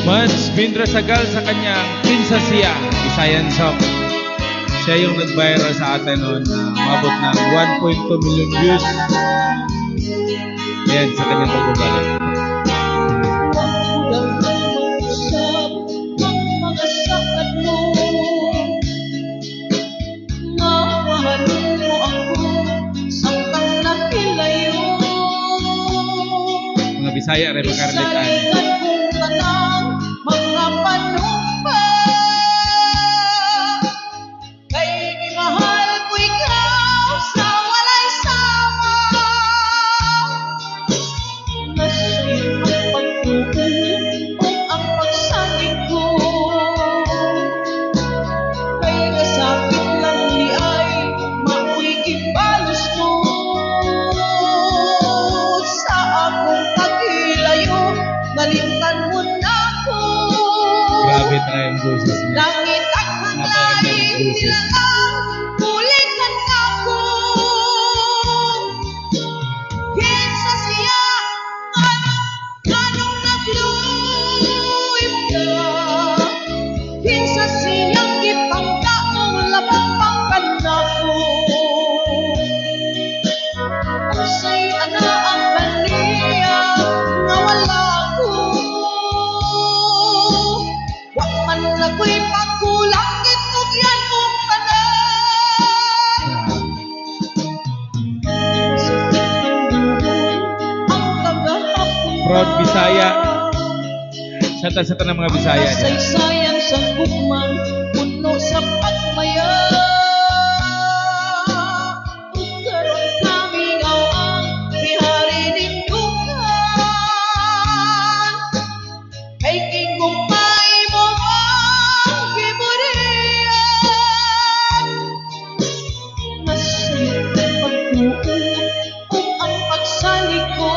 Mads Bindrasagal sa kanyang Kinsa Siya, Visayan song. Siya yung nag-viral sa atin noon na umabot ng 1.2 million views. Ayan, sa kanyang pagbabalik. Mga Bisaya rin makaralitan. Mga panumpa kay gimahal ko ikaw sa walay sama. Nasa'yo ang pagtuon o ang pagsalig ko, kay kasakit lang di ay mao'y gibalos ko. Sa akong paghilayo nalimtan mo na ko. Grabe tayo ang boses niya. Langit at hanglain nilalang ulitan ako. Kinsa siya anong nagluwim ka. Kinsa siyang ipangka mong labang pangkanako. Unsay ana ang kaniya nga wala ko. Wa man nako'y pagkulangit ug yan mong tanan. Ang kagahapon Proud Bisaya. Sa tanang mga Bisaya niya. kasaysayan sa gugmang puno sa pagmaya. Karon kami ang bihari ning dukan. Kay kigumpay mo ang giburian. Nasa'yo ang pagtuon o ang pagsalig ko,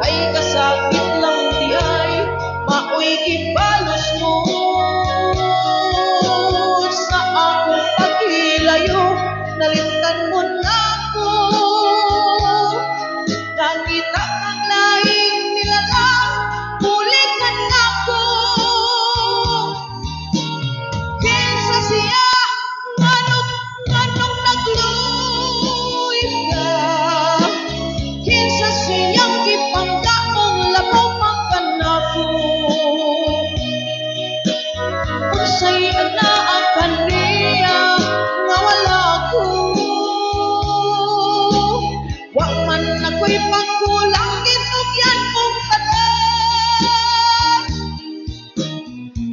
kay kasakit lang di ay mao'y gibalos mo. Sa akong paghilayo nalimtan mo na ko. Langit at hanglain nilalang ulitan ako. Kinsa siya nganong nagluwim ka. Kinsa siyang gipangka mong labong pangkanako. Unsay ana ang kaniya nga wala ko. Wa man ako'y pagkulangit ug yan mong tanan.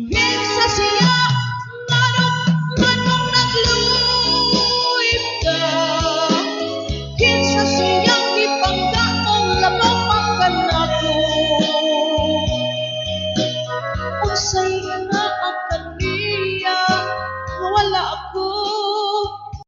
Kinsa siya nganong nagluwim ka. Kinsa siyang gipangka mong labang pangkanako. Unsay ana